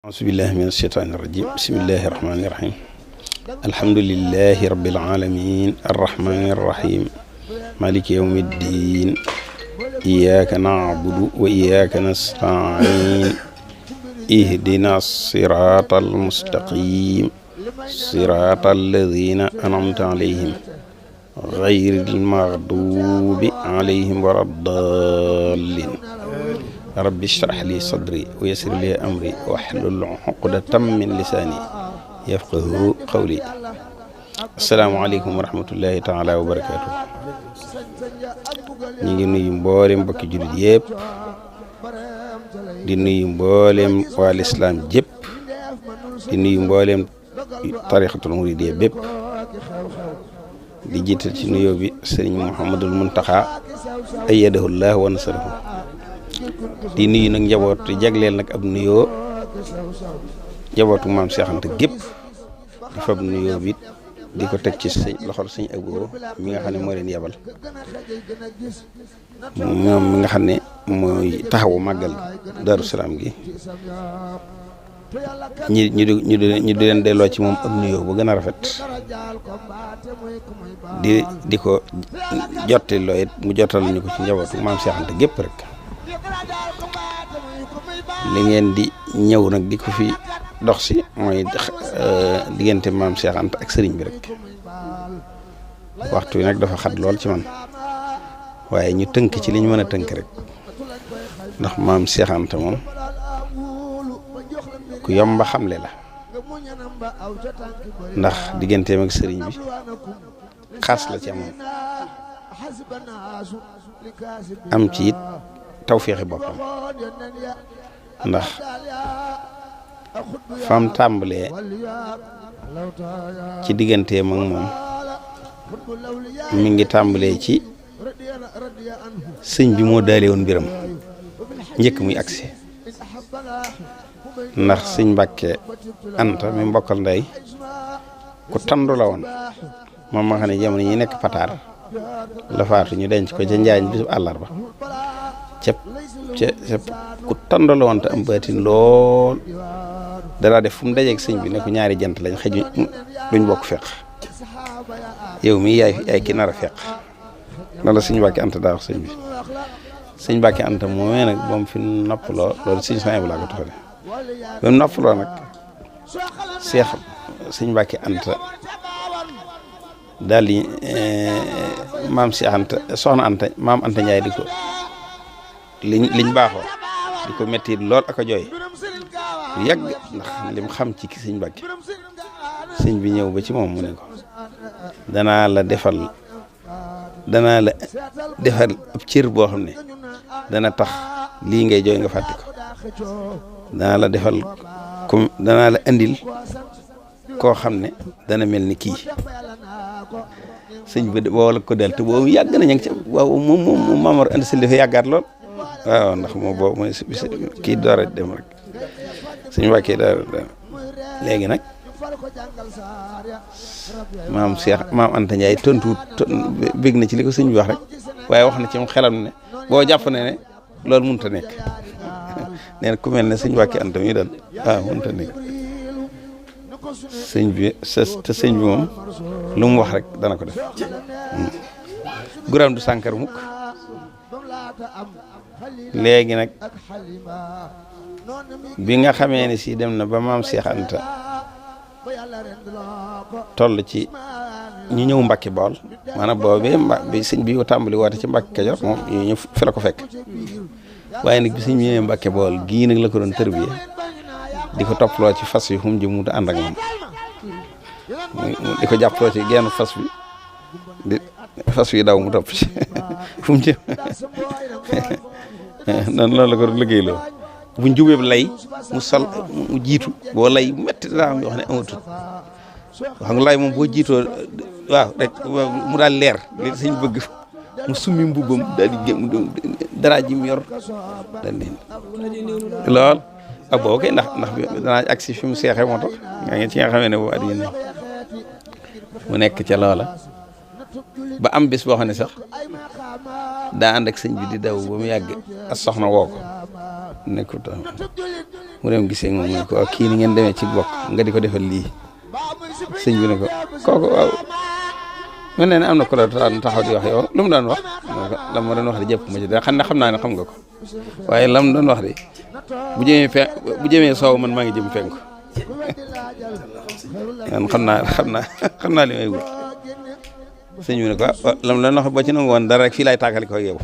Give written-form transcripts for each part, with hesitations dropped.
A'uuzubillahi mina shaytaani rajiim bismillahi rahmaani rahiim alhamdulillahi rabbil aalamiin arrahmaani rahiim maaliki yawmi ddiin iyyaaka na'budu wa iyyaaka nasta'iin ihdina siraatal mustaqiim siraatal laziina an'amta alayhim ghayril maghduubi alayhim waladdaalliin rabbi shrah li sadri wa yassir li amri wahlul uqdatam min lisaani yafqahu qawli. Asalaamaaleykum wa rahmatullahi taala wa barakaatu. ñu ngi nuyu mboolem mbokki jullit yëpp di nuyu mboolem waa lislaam jëpp di nuyu mboolem tarixatul muridiyya bépp di jiital ci nuyoo bi sëriñ Muhammadul Muntaxa ayyadahu llah wa nasarahu di nuyu nag njaboot di jagleel nag ab nuyoo njabootu maam Seex Anta gépp di fab nuyoo bi di ko teg ci loxol sëñ Abo mi nga xam ne moo leen yebal moom mi nga xam ne mooy taxawu màggal Daaru Salaam gi ñu di leen delloo ci moom ab nuyoo bu gën a rafet di ko jotti loo it mu jottal ñu ko ci njabootu maam Seex Anta gépp rek li ngeen di ñëw nag di ko fi dox si mooy diggante maam Seex Anta ak sëriñ bi rek waxtu wi nag dafa xat lool ci man waaye ñu tënk ci li ñu mën a tënk rek ndax maam Seex Anta moom ku yomba xamle la ndax digganteem ak sëriñ bi xaas la ci amoon am ci it tawféexi boppam ndax fam tàmbalee ci digganteem ak moom mi ngi tàmbalee ci sëñ bi moo daale woon mbiram njëkk muy agsi ndax sëñ Mbàkke Anta mi mbokkal ndey ku tandu la woon moom ma xam ne jamono yi nekk pataar la faatu ñu denc ko ca njaañ bisu àllarba ca ku tandu la woon te am baatin lool dara def fu mu dajeeg sëñ bi ne ko ñaari jant lañ xëju duñ bokk feq yow mii yaay ki nar a feq loolu la sëñ Mbàkke Anta daa wax sëñ bi sëñ Mbàkke Anta moomee nag ba mu fi noppaloo loolu sëñ Sonia bu laa ko toxale ba mu noppaloo nag sëñ Mbàkke Anta daal di maam si Anta soxna Anta maam Anta Njaay di ko liñ baaxoo di ko metti lool ak a jooy yàgg ndax lim xam ci ki sëñ Mbàkke sëñ bi ñëw ba ci moom mu ne ko danaa la defal ab cër boo xam ne dana tax lii ngay jooy nga fàtte ko danaa la andil koo xam ne dana mel ni kii sëñ bi boo la ko del te boobu yàgg na ña ngi ci waaw moom Maamor Anta Sali dafa yàggaat lool waaw ndax moom boobu mooy kii door a dem rek sëñ Mbàkke léegi nag maam Anta Ndiaye tontu bég na ci li ko sëñ bi wax rek waaye wax na ci moom xelam ne boo jàpp ne loolu mënut a nekk nee na ku mel ne sëñ Mbàkke Anta mi daal waaw mënut a nekk sëñ bi moom lu mu wax rek dana ko def guraam du sànkar mukk léegi nag bi nga xamee ne si dem na ba maam Seex Anta toll ci ñu ñëw Mbàkke Bawol maanaam boobee bi sëñ bi tàmbali woote ci Mbàkke Kajoor moom ñu ñëw fi la ko fekk waaye nag bi sëñ bi ñëwee Mbàkke Bawol gii nag la ko doon tërbiye di ko toppaloo ci fas yi fu mu jëm mu ànd ak moom di ko jàppaloo ci genn fas bi di fas wi daw mu topp ci fu mu jëm noonu loolu la ko doon liggéeyloo buñ jubee lay mu sol mu jiitu boo lay métti daa am yoo xam ne amatul xam nga lay moom boo jiitoo waaw rek mu daal leer li sëñ bëgg mu summi mbubbam daal di gém dara ji mu yor daal leen lool ak boobu kay ndax danaa agsi fi mu seexee moo tax nga ngeen ci nga xamee ne boobu at yéen mu nekk ca loola ba am bés boo xam ne sax daa ànd ak sëñ bi di daw ba mu yàgg ak soxna woo ko nekkul mu dem gisee moom mu ne ko waaw kii ni ngeen demee ci bokk nga di ko defal lii sëñ bi ne ko kooku waaw mel na ne am na ko la taxaw di wax yow lu mu doon wax lam ma doon wax de jëpp ma ci dara xam naa ne xam nga ko waaye lam doon wax de bu jëmee soow man maa ngi jëm fenku man xam naa li may wut sëñ bi ne ko lam doon wax ba ci nangu woon dara rek fii laay tàggale ko yow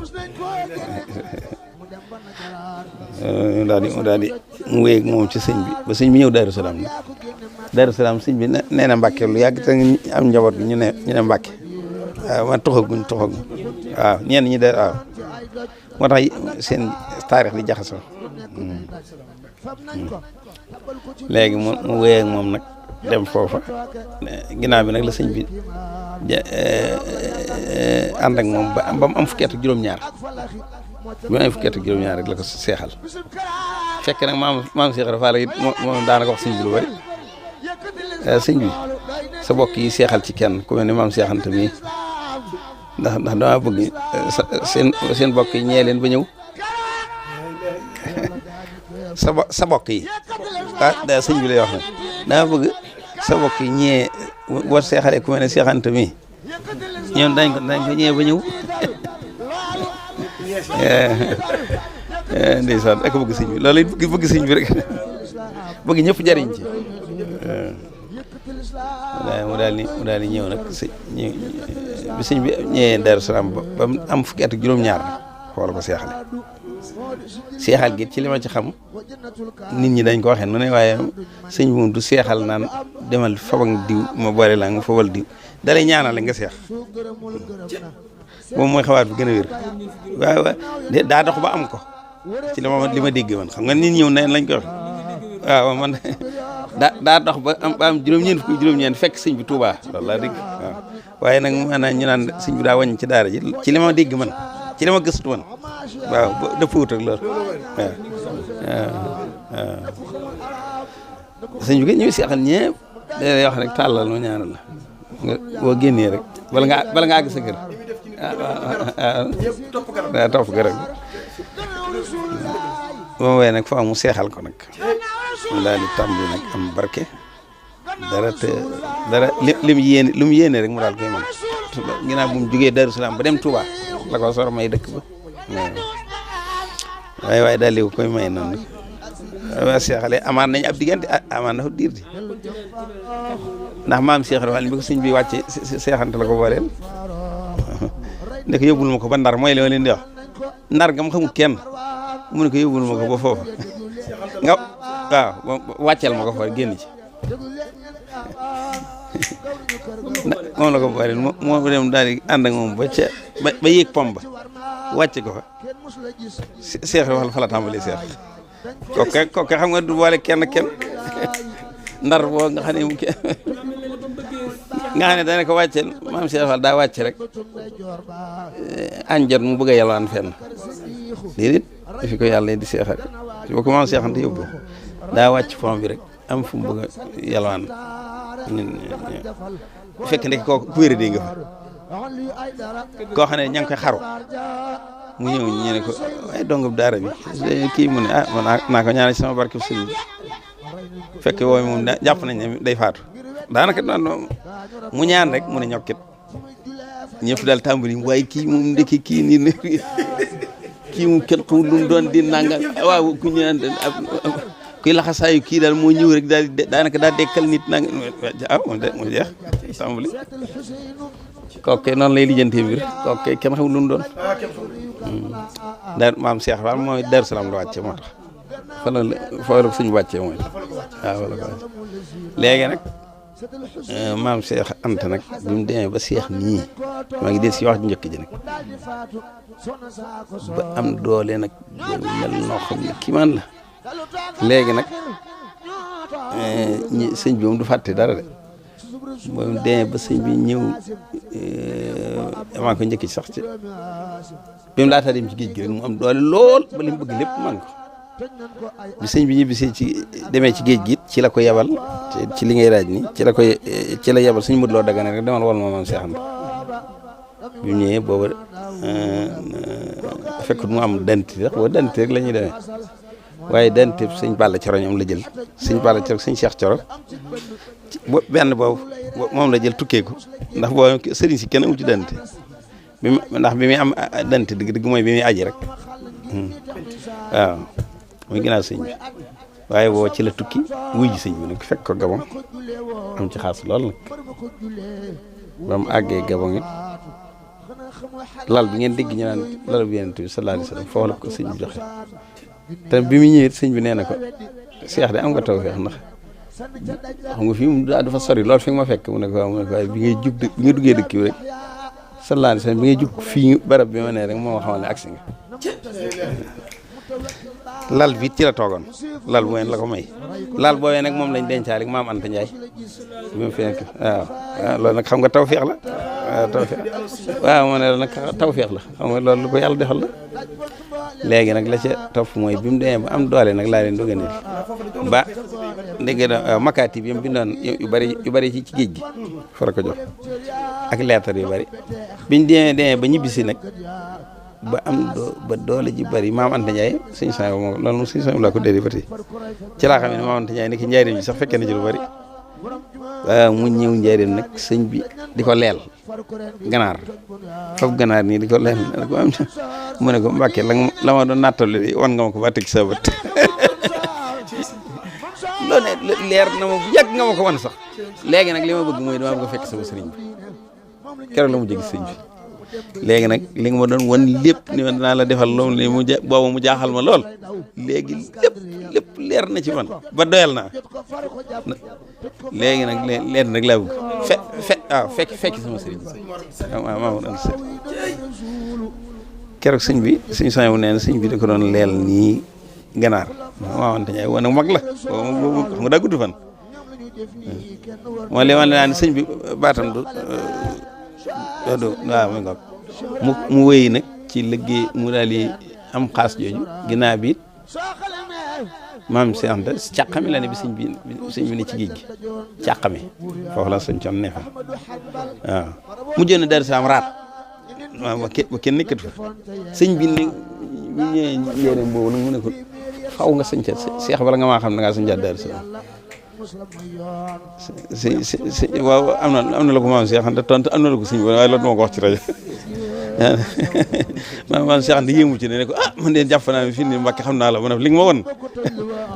daal di mu wéy ak moom ci sëñ bi ba sëñ bi ñëw Daaru Salaam sëñ bi nee na Mbàkke lu yàgg te am njaboot bi ñu ne Mbàkke waaw man toxaguñ waaw ñenn ñi de waaw moo tax seen taarix di jaxasoo léegi mu wéy ak moom nag dem foofa ginnaaw bi nag la sëñ bi ànd ak moom ba mu am fukki at ak juróom-ñaar bi mu am fukki at ak juróom-ñaar rek la ko seexal fekk nag maam Cheikh Ibra Fall it moom daanaka wax sëñ bi lu bari sëñ bi sa bokk yi seexal ci kenn ku mel ne maam Cheikh Anta mii ndax dama bëgg seen bokk yi ñee leen ba ñëw sa bokk yi da sëñ bi lay wax nag dama bëgg sa bokk yi ñee boo seexalee ku mel ne Cheikh Anta mii ñoom dañ ko ñee ba ñëw ndeysaan ak bëgg sëñ bi loolu it bëgg sëñ bi rek bëgg ñëpp jariñ ci mu daal di ñëw nag bi sëñ bi ñëwee Daaru Salaam ba mu am fukki at ak juróom-ñaar nag xool ko seexal gi ci li ma ci xam nit ñi dañ ko waxee nu ne waaye sëñ bi moom du seexal naan demal fabak diw ma boole la nga fabal diw dalay ñaanale nga seex moom mooy xawaat bi gën a wér waaw daa dox ba am ko ci li ma dégg man xam nga nit ñëw neen lañ ko wax waaw man daa dox ba am juróom-ñeent fekk sëñ bi Tuubaa loolu laa dégg waaw waaye nag maanaam ñu naan sëñ bi daa wàññi ci daara ji ci li ma dégg man ci li ma gëstu man waaw dëppwut ak loolu waaw sëñ bi ñuy seexal ñëpp day wax rek tàllal ma ñaanal la nga boo génnee rek bala nga àgg sa kër waaw topp ko rek ba mu wee nag fa mu seexal ko nag mu daal di tàmbali nag am barke dara li mu yéene rek mu daal koy mën ginnaaw bu mu jugee Daaru Salaam ba dem Touba la ko sor may dëkk ba waaye daal di koy may noonu waaw seexale amaan nañ ab diggante amaan na fa diir di ndax maam Cheikh Ibra Fall bi ko sëñ bi wàcce seexante la ko booleel ndek yóbbul ma ko ba Ndar mooy li ma leen di wax Ndar nga ma xamul kenn mu ne ko yóbbul ma ko ba foofu nga waaw wàcceel ma ko fa génn ci moom la ko booleel moo dem daal di ànd ak moom ba yéeg pom ba wàcce ko fa Cheikh Ibra Fall fa la tàmbalee seex kooku xam nga du boole kenn Ndar boo nga xam ne nga xam ne dana ko wàcceel maam Cheikh Fall daa wàcce rek añ jot mu bëgg a yalwaan fenn déedéet fi ko yàlla di seexal si boo ko maam Cheikh Anta yóbbu daa wàcc fond bi rek am fu mu bëgg a yalwaan fekk ndek kooku ku wéri dee nga fa koo xam ne ña ngi koy xaru mu ñëw ñu ne ko ay dongab daara bi kii mu ne man naa ko ñaanal ci sama barke sëñ bi fekk wooy moom jàpp nañ ne day faatu daanaka mu ñaan rek mu ne ñokkit ñëpp daal tàmbali waaye kii moom ndekki kii nii kii moom kenn xamul lu mu doon di nanga waaw ku ñaan kuy laxasaayu kii daal moo ñëw rek daal daanaka daa dekkal nit nanga mu jeex tàmbali kooku noonu lay lijjantee mbir kooku kenn xamul lu mu doon daal maam Cheikh Fall mooy Daaru Salaam la wàcce moo tax fa la suñu wàccee mooy waaw wala ko léegi nag maam Cheikh Anta nag bi mu demee ba Cheikh nii maa ngi del si wax ju njëkk ji nag ba am doole nag mel noo xam ne kii man la léegi nag sëñ bi moom du fàtte dara de moom demee ba sëñ bi ñëw maa ko njëkk ci sax ci bi mu laataa dem ci géej gi rek mu am doole lool ba li mu bëgg lépp man ko bi sëñ bi ñibbisee demee ci géej gi ci la ko yebal ci li ngay laaj ni ci la yebal suñu mudloo Dagana rek demal wol ma maam Cheikh Anta bi mu ñëwee booba fekkut mu am danti sax booba danti rek la ñuy demee waaye dante sëñ Balla Coro ñoom la jël sëñ Balla Coro sëñ Cheikh Coro benn boobu moom la jël tukkee ko ndax boobu sëriñ si kenn amu ci dante ndax bi muy am dante dëgg mooy bi muy aji rek waaw muy ginnaaw sëñ bi waaye boo ci la tukki wuy ji sëñ bi nag fekk ko Gabon am ci xaas lool nag ba mu àggee Gabon it lal bi ngeen dégg ñu naan lal bi Yonent bi sallallahu alayhi wa sallam foofu la ko sëñ bi joxe te bi mu ñëwee sëñ bi nee na ko Cheikh de am nga tawfeex ndax xam nga fii mu dafa sori lool fi nga ma fekk mu ne ko waaye bi nga duggee dëkk bi rek sallallahu alayhi wa sallam bi ngay jug fii barab bi ma nee rek moo ma xamal ne agsi nga lal bi ci la toogoon lal bu ngeen la ko may lal boobee nag moom lañ dencaale ak maam Anta Ndiaye bi ma fi nekk waaw loolu nag xam nga tawfeex la waaw tawfeex waaw moo ne nag tawfeex la xam nga loolu lu ko yàlla defal la léegi nag la ca topp mooy bi mu demee ba am doole nag laa leen doganeel ba dégg nga makaati bi mu bindoon yu bari ci géej gi fara ko jox ak leetar yu bari biñ demee ba ñibbisi nag ba am ba doole ji bari maam Anta Ndiaye sëñ Sañ moom loolu moom sëñ Sañ laa ko déedéet ba tey ci laa xam ne maam Anta Ndiaye nekk njaareem bi sax fekkee na ci lu bari waaw mu ñëw njaareem nag sëñ bi di ko leel ganaar foofu ganaar nii di ko leel mu ne ko Mbàkke la ma doon nattale di wan nga ma ko ba teg sa bët loolu ne leer na ma bu yàgg nga ma ko wan sax léegi nag li ma bëgg mooy dama bëgg a fekk sama sëriñ bi keroog la mu jegi sëñ bi léegi nag li nga ma doon wan lépp ni ma dinaa la defal loolu ni boobu mu jaaxal ma lool léegi lépp leer na ci man ba doyal naa léegi nag leer nag laa bëgg fekk sama sëriñ waaw maa doon sëriñ keroog sëñ bi sëñ Sañ bu nee na sëñ bi da ko doon leel nii ganaar maa wante ñaay wane mag la boobu xam nga daa gudd fan moo li wan naa ne sëñ bi baatam du waaw mu ngoog mu wéy nag ci liggéey mu daal di am xaas jooju ginnaaw bi it maam si anta càqami la ne bi sëñ bi ne ci géej gi càqami foofu la sëñ coon ne fa waaw mujjoon na Daaru Salaam raat waaw ba kenn nekkatu fa sëñ bi ne ñu ñëwee njëriñ boobu nag mu ne ko faw nga sëñ ca seex bala nga maa xam ne ngaa sëñ ca Daaru Salaam waaw am na la ko maam Cheikh Anta tontu am na la ko sëñ bi waaye loolu duma ko wax ci rajo maam Cheikh Anta yéemu ci ne ko man de jàpp naa ne fii nii Mbàkke xam naa la ma ne li nga ma won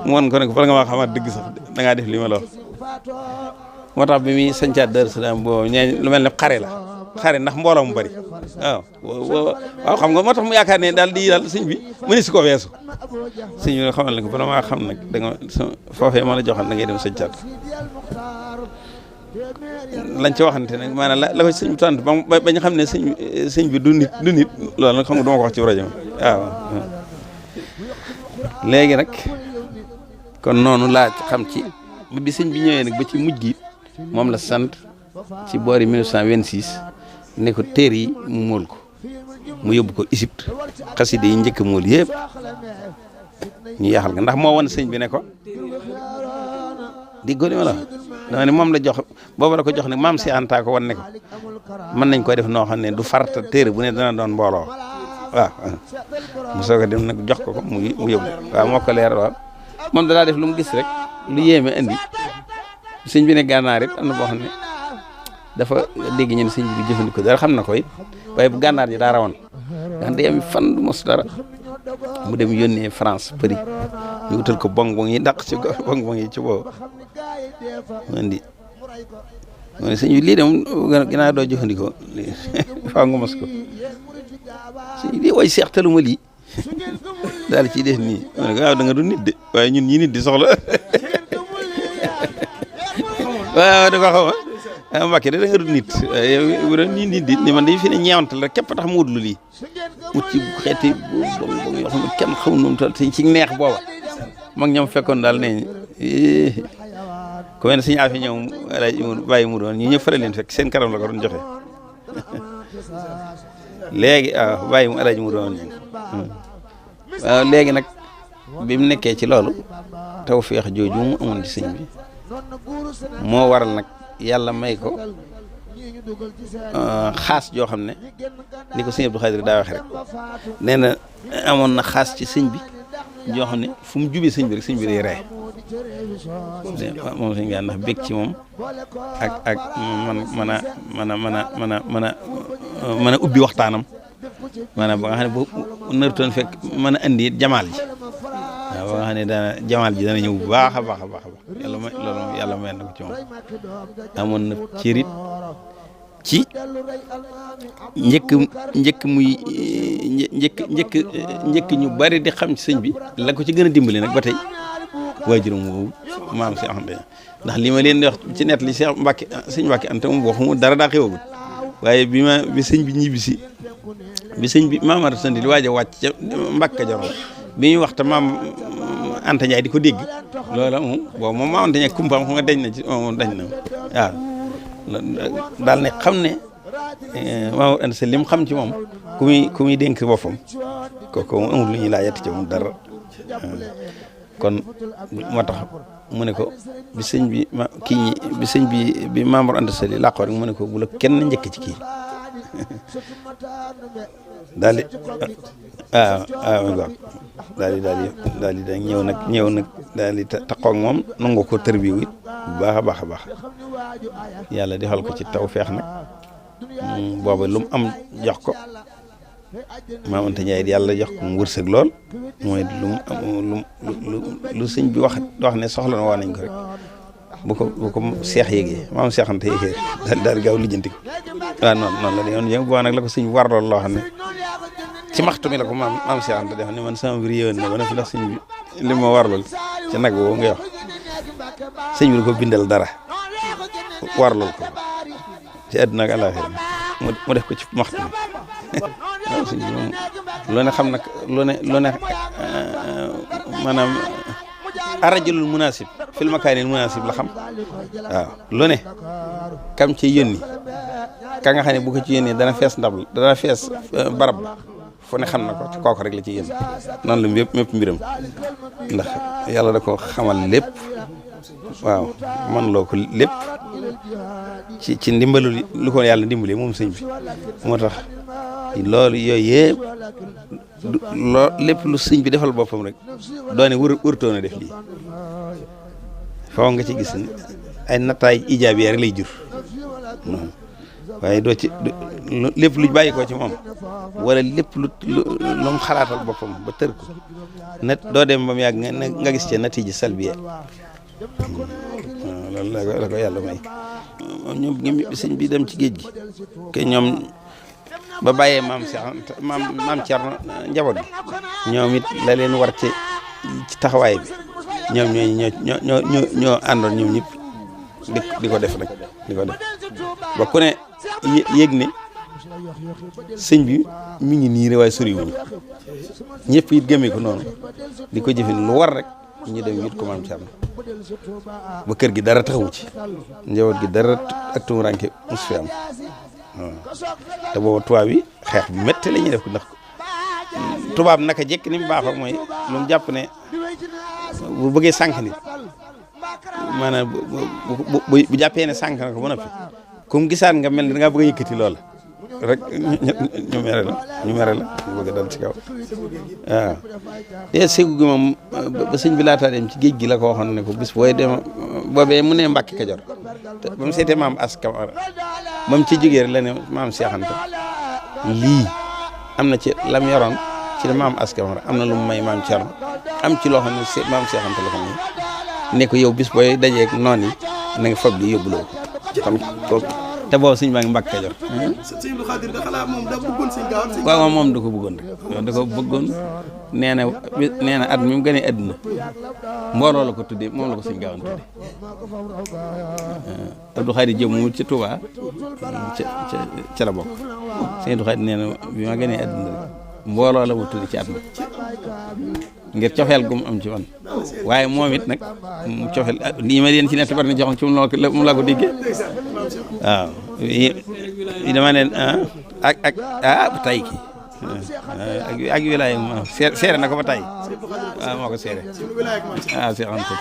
mu won ko ne ko bala nga maa xamaat dëgg sax da ngaa def li ma la wax moo tax bi muy sëñcaat Daaru Salaam boobu ñee lu mel ne xare ndax mbooloo mu bari waaw xam nga moo tax mu yaakaar ne daal sëñ bi mëni si ko weesu sëñ bi xamal ne ko bala maa xam nag da nga foofee ma la joxoon da ngay dem sëñcaat lañ ci waxante nag maanaam la ko sëñ bi tànt ba ñu xam ne sëñ bi du nit loolu nag xam nga duma ko wax ci rajo waaw léegi nag kon noonu laa xam ci bi sëñ bi ñëwee nag ba ci mujj gi moom la sant ci boori 1926 ne ko téere yi mu móol ko mu yóbbu ko Égypte xaside yi njëkk móol yëpp ñu yaxal nga ndax moo wan sëñ bi ne ko di góor ma la dama ne moom la jox boobu la ko jox ne maam si Anta ko wan ne ko mën nañ koy def noo xam ne du farta téere bu ne dana doon mbooloo waaw mu soog a dem nag jox ko mu yóbbu waaw moo ko leer waaw moom dalaa def lu mu gis rek lu yéeme indi sëñ bi ne gànnaar it am na boo xam ne dafa dégg ñeen sëñ bi jëfandikoo dara xam na ko it waaye bu gànnaar ji daa rawoon ndax day am fan du mos dara mu dem yónnee France Paris ñu utal ko bong yi dàq ci bong yi ci boobu mu indi mu ne sëñ bi lii de moom ginnaaw doo jëfandikoo faaw nga mos ko sëñ bi way seex taluma lii daal ciy def nii mu ne ko waaw da nga du nit de waaye ñun ñi nit di soxla waaw da ko xaw a Mbàkke de da nga du nit yow da nii nit di ni man dañu fi ne ñeewantal rek képp tax mu wut lu lii wut ci xeeti bong yoo xam ne kenn xamul nu mu toll ci neex booba mag ñoom fekkoon daal ne ku mel ne suñu affaire ñëw bàyyi mu doon ñu ñëpp faral leen fekk seen karam la ko doon joxe léegi waaw bàyyi mu alaaji mu doon waaw léegi nag bi mu nekkee ci loolu tawfeex jooju mu amoon ci sëñ bi moo waral nag yàlla may ko xaas joo xam ne ni ko sëñ Abdou Khadir daa waxe rek nee na amoon na xaas ci sëñ bi joo xam ne fu mu jubee sëñ bi rek sëñ bi day ree moom sëñ Gaawaan ndax bég ci moom ak mën a ubbi waxtaanam maanaam ba nga xam ne bu nartoon fekk mën a andi it jamaal ji waaw ba nga xam ne daana jamaal ji dana ñëw bu baax a baax a baax yàlla may loolu yàlla may na ko ci moom amoon na cërit ci njëkk ñu bari di xam ci sëñ bi la ko ci gën a dimbali nag ba tey waajuram woowu maam si axante ndax li ma leen di wax ci net li Cheikh Mbacke sëñ Mbacke Anta moom waxuma dara daa xewagul waaye bi sëñ bi ñibbisi bi sëñ bi maam Anta Sandi li waaj a wàcc ca Mbacke Kajoor bi ñuy wax te maam Anta Ndiaye di ko dégg loola moom boobu moom maam Anta Ndiaye kumpaam xam nga dañ na ci moom dañ na waaw daal ne xam ne maam Anta Sandi li mu xam ci moom ku muy dénk boppam kooku moom amul lu ñuy laajati ci moom dara kon moo tax mu ne ko bi sëñ bi bi Maam Anta Sali làqoo rek mu ne ko bu la kenn njëkk ci kii daal di daal di ñëw nag daal di taxaw ak moom nangu ko tërbiwu it bu baax a baax a baax yàlla defal ko ci tawfeex nag booba lu mu am jox ko Maam Anta Ndiaye yàlla jox ko mu wërsëg lool mooy lu sëñ bi wax ne soxla na waa nañ ko rek bu ko seex yéegee maam Seex Anta yéegee daal di gaaw lijjanti ko waaw noonu la yoon yëngu boo nag la ko sëñ bi war lool loo xam ne ci maxtu mi la ko maam Seex Anta def ne man sama mbir yéwén na ba na fi ndax sëñ bi li ma war lool ci nag woo nga wax sëñ bi da ko bindal dara war lool ko ci àdduna ak àllaaxira mu def ko ci maxtu mi waaw sëñ bi moom loo ne xam nag loo ne maanaam arajulul munasib fil makaanil munasib la xam waaw loo ne kam ci yónni ka nga xam ne bu ko ci yónnee dana fees ndab dana fees barab fu ne xam na ko ci kooku rek la ci yónni noonu la mépp mbiram ndax yàlla da ko xamal lépp waaw man loo ko lépp ci ndimbalul lu ko yàlla dimbalee moom sëñ bi moo tax loolu yooyu yëpp lépp lu sëñ bi defal boppam rek doone wërtoon a def lii foo nga ci gis ay nattaay ijaabi rek lay jur waaye doo ci lépp lu bàyyi ko ci moom wala lépp lu mu xalaatal boppam ba tër ko na doo dem ba mu yàgg nga gis ci natiija salbiya waaw loolu la ko yàlla may ñoom sëñ bi dem ci géej gi ke ñoom ba bàyyee maam Cerno njaboot bi ñoom it la leen war ci taxawaay bi ñoom ñoo àndoon ñoom ñëpp di ko def rek di ko def ba ku ne yéeg ne sëñ bi mi ngi nii rek waaye soriwuñu ñëpp it gëmee ko noonu di ko jëfin lu war rek ñu dem it ko maam Cerno ba kër gi dara taxawu ci njaboot gi dara ak tumuranke mus fi am waaw te booba tubaab yi xeex bi métti la ñuy def ko ndax tubaab naka jekk ni mu baaxoo mooy lu mu jàpp ne bu bëggee sànq nit maanaam bu jàppee ne sànq na ko ba noppi comme gisaan nga mel ne da ngaa bëgg a yëkkati loola rek ñu mere la ñu bëgg a dal ci kaw waaw te ségu gi moom ba sëñ bi laataa dem ci géej gi la ko waxoon ne ko bis booy dem boobee mu ne Mbàkke Kajoor te ba mu seetee maam As Kamara ba mu ci jógee rek la ne maam Seex Anta lii am na ci lam yoroon ci la maam As Kamara am na lu mu may maam Cerno am ci loo xam ne maam Seex Anta la ko may ne ko yow bis booy dajeeg noon yi na nga fab li yóbbuloo ko kon te boobu sëñ baa ngi Mbàkke Kajoor. sëñ Abdou Khadir nga xalaat moom daa bëggoon sëñ Gaawaan. waaw moom da ko bëggoon rek da ko bëggoon nee na at mi mu gënee àdduna mbooloo la ko tuddee moom la ko sëñ Gaawaan tuddee Abdou Khadir jëm mu ci Touba ca la bokk sëñ Abdou Khadir nee na bi ma gënee àdduna rek mbooloo la ma tuddee ci at mi ngir cofeel gu mu am ci man waaye moom it nag mu cofeel lii ma leen ci nekk bari na joxoon ci mu la ko déggee waaw dama leen ak ba tay ki ak wilaay ma seere na ko ba tay waaw moo ko seere waaw Seex Anta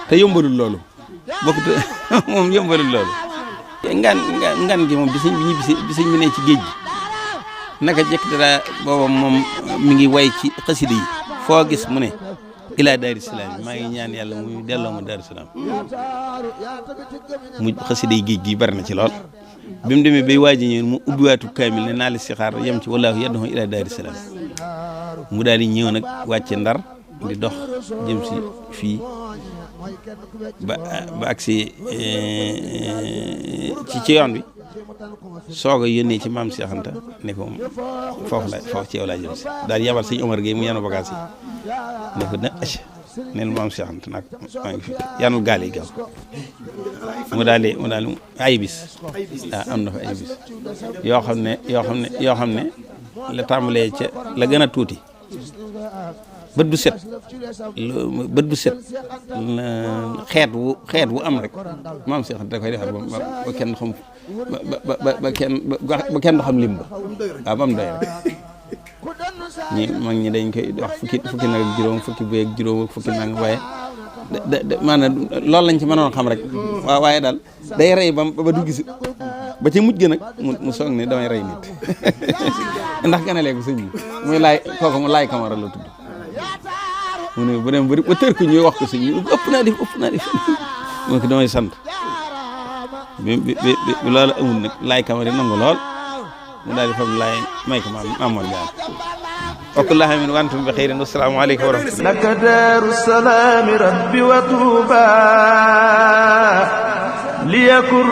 te yombalul loolu bokkut moom yombalul loolu ngan gi moom bi sëñ bi ñibbisi bi sëñ bi ne ci géej gi naka jekk dara booba moom mi ngi way ci xasida yi foo gis mu ne ilaa Daaru Salaam maa ngi ñaan yàlla muy delloo ma Daaru Salaam mu xasida yi géej gi bari na ci lool bi mu demee bay waaji ñëw mu ubbiwaatu kaamil ne naa li si xaar yem ci wallaahu yad'u ilaa Daaru Salaam mu daal di ñëw nag wàcce Ndar di dox jëm si fii ba agsi ci yoon bi soog a yónnee ci maam Cheikh Anta ne ko foofu ci yow laa jëm si daal di yabal sëñ Omar Gueye mu yanu bagaas yi ne ko na ac neel maam Cheikh Anta nag maa ngi fi yanul gaal yi gaaw mu daal ay bis am na fa ay bis yoo xam ne la tàmbalee ca la gën a tuuti bët bu set xeet wu am rek maam Cheikh Anta da koy defar ba kenn xam ba kenn du xam lim ba waaw ba mu doy rek mag ñi dañ koy wax fukki nag ak juróom fukki bëy ak juróom fukki nag waaye maanaam loolu lañ ci mënoon xam rek waaye daal day rey ba du gis ba ci mujj ga nag mu soog ne damay rey nit ndax ganalee ko sëñ bi muy kooku mu laay Camara la tudd mu ne bu dem ba tër ko ñuy wax ko sëñ bi ëpp naa def mu ne ko damay sant bi loolu amul nag laay Camara yi nangu lool mu daal di fam laay may ko Mamour Diallo wakullahi min wantum bi xeyrin wassalaamu aleykum wa rahmatullah laka daaru salaami rabbi wa tuuba liyakun